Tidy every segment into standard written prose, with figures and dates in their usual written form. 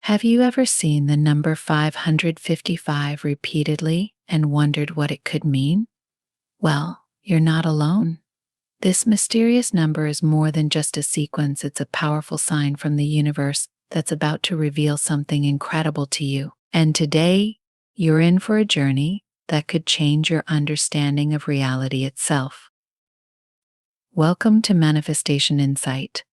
Have you ever seen the number 555 repeatedly and wondered what it could mean? Well, you're not alone. This mysterious number is more than just a sequence, it's a powerful sign from the universe that's about to reveal something incredible to you. And today, you're in for a journey that could change your understanding of reality itself. Welcome to Manifestation Insight.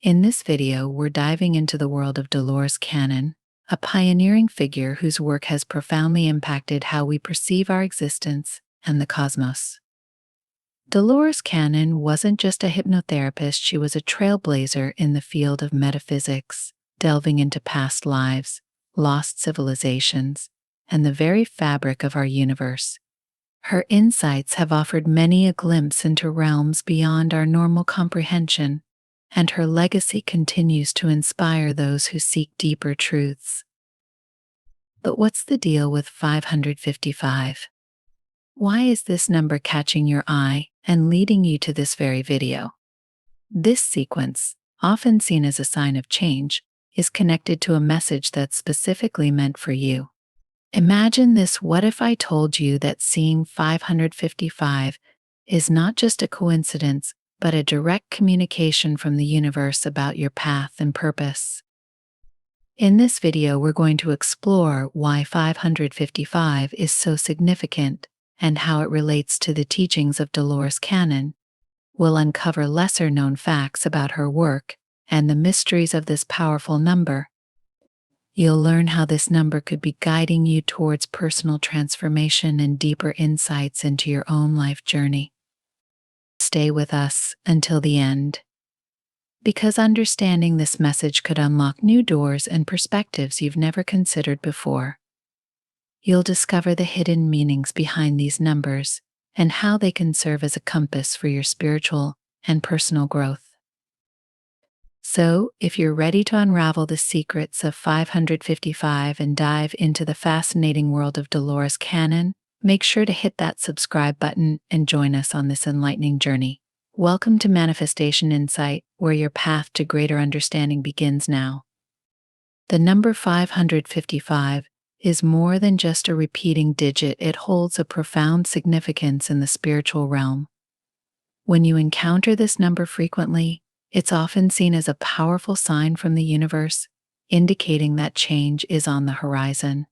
In this video, we're diving into the world of Dolores Cannon, a pioneering figure whose work has profoundly impacted how we perceive our existence and the cosmos. Dolores Cannon wasn't just a hypnotherapist, she was a trailblazer in the field of metaphysics, delving into past lives, lost civilizations, and the very fabric of our universe. Her insights have offered many a glimpse into realms beyond our normal comprehension, and her legacy continues to inspire those who seek deeper truths. But what's the deal with 555? Why is this number catching your eye and leading you to this very video? This sequence, often seen as a sign of change, is connected to a message that's specifically meant for you. Imagine this: what if I told you that seeing 555 is not just a coincidence, but a direct communication from the universe about your path and purpose? In this video, we're going to explore why 555 is so significant and how it relates to the teachings of Dolores Cannon. We'll uncover lesser-known facts about her work and the mysteries of this powerful number. You'll learn how this number could be guiding you towards personal transformation and deeper insights into your own life journey. Stay with us until the end, because understanding this message could unlock new doors and perspectives you've never considered before. You'll discover the hidden meanings behind these numbers and how they can serve as a compass for your spiritual and personal growth. So, if you're ready to unravel the secrets of 555 and dive into the fascinating world of Dolores Cannon, make sure to hit that subscribe button and join us on this enlightening journey. Welcome to Manifestation Insight, where your path to greater understanding begins now. The number 555 is more than just a repeating digit, it holds a profound significance in the spiritual realm. When you encounter this number frequently, it's often seen as a powerful sign from the universe, indicating that change is on the horizon.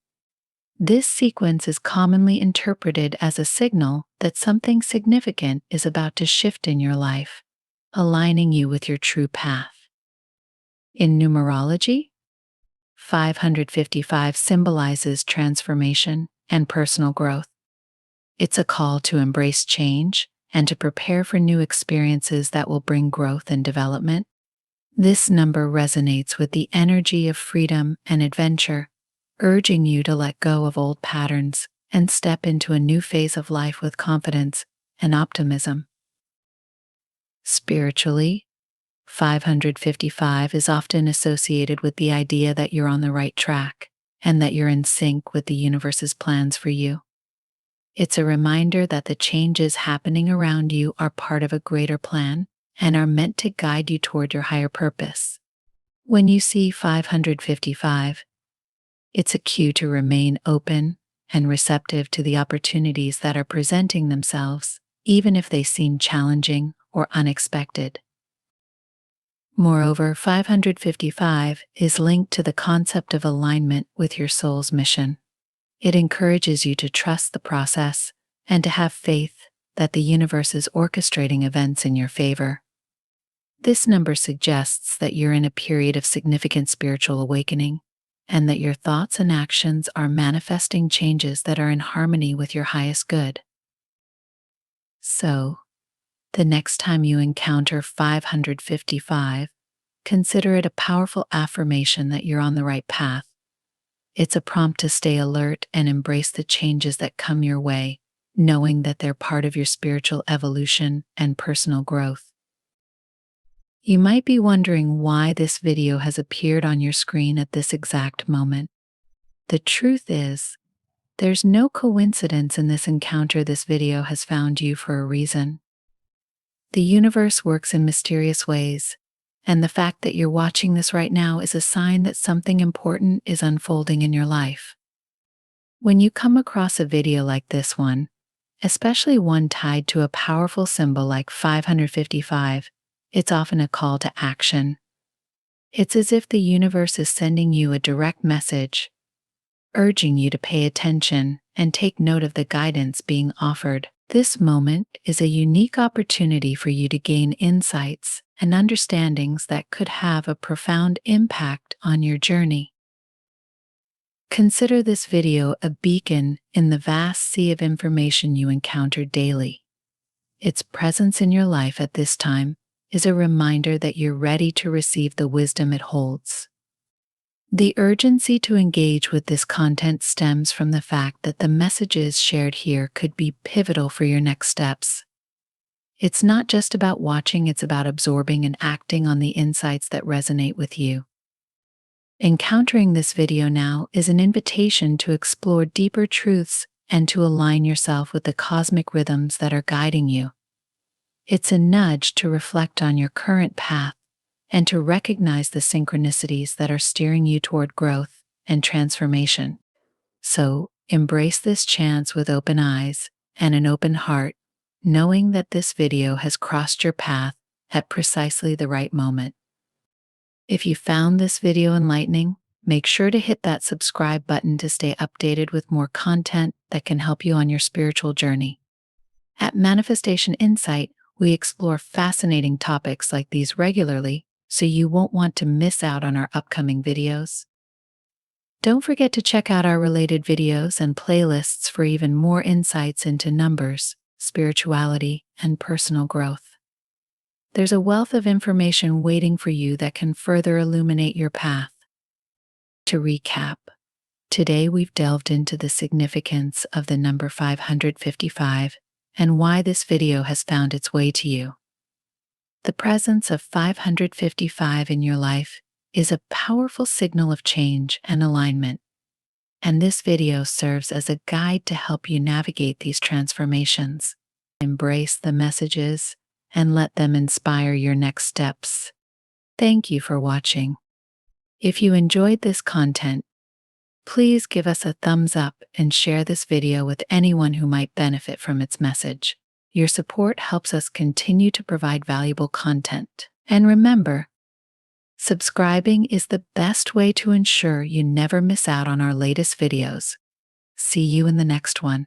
This sequence is commonly interpreted as a signal that something significant is about to shift in your life, aligning you with your true path. In numerology, 555 symbolizes transformation and personal growth. It's a call to embrace change and to prepare for new experiences that will bring growth and development. This number resonates with the energy of freedom and adventure, urging you to let go of old patterns and step into a new phase of life with confidence and optimism. Spiritually, 555 is often associated with the idea that you're on the right track and that you're in sync with the universe's plans for you. It's a reminder that the changes happening around you are part of a greater plan and are meant to guide you toward your higher purpose. When you see 555, it's a cue to remain open and receptive to the opportunities that are presenting themselves, even if they seem challenging or unexpected. Moreover, 555 is linked to the concept of alignment with your soul's mission. It encourages you to trust the process and to have faith that the universe is orchestrating events in your favor. This number suggests that you're in a period of significant spiritual awakening, and that your thoughts and actions are manifesting changes that are in harmony with your highest good. So, the next time you encounter 555, consider it a powerful affirmation that you're on the right path. It's a prompt to stay alert and embrace the changes that come your way, knowing that they're part of your spiritual evolution and personal growth. You might be wondering why this video has appeared on your screen at this exact moment. The truth is, there's no coincidence in this encounter. This video has found you for a reason. The universe works in mysterious ways, And the fact that you're watching this right now is a sign that something important is unfolding in your life. When you come across a video like this one, especially one tied to a powerful symbol like 555, it's often a call to action. It's as if the universe is sending you a direct message, urging you to pay attention and take note of the guidance being offered. This moment is a unique opportunity for you to gain insights and understandings that could have a profound impact on your journey. Consider this video a beacon in the vast sea of information you encounter daily. Its presence in your life at this time is a reminder that you're ready to receive the wisdom it holds. The urgency to engage with this content stems from the fact that the messages shared here could be pivotal for your next steps. It's not just about watching, it's about absorbing and acting on the insights that resonate with you. Encountering this video now is an invitation to explore deeper truths and to align yourself with the cosmic rhythms that are guiding you. It's a nudge to reflect on your current path and to recognize the synchronicities that are steering you toward growth and transformation. So, embrace this chance with open eyes and an open heart, knowing that this video has crossed your path at precisely the right moment. If you found this video enlightening, make sure to hit that subscribe button to stay updated with more content that can help you on your spiritual journey. At Manifestation Insight, we explore fascinating topics like these regularly, so you won't want to miss out on our upcoming videos. Don't forget to check out our related videos and playlists for even more insights into numbers, spirituality, and personal growth. There's a wealth of information waiting for you that can further illuminate your path. To recap, today we've delved into the significance of the number 555 and why this video has found its way to you. The presence of 555 in your life is a powerful signal of change and alignment, and this video serves as a guide to help you navigate these transformations. Embrace the messages and let them inspire your next steps. Thank you for watching. If you enjoyed this content, please give us a thumbs up and share this video with anyone who might benefit from its message. Your support helps us continue to provide valuable content. And remember, subscribing is the best way to ensure you never miss out on our latest videos. See you in the next one.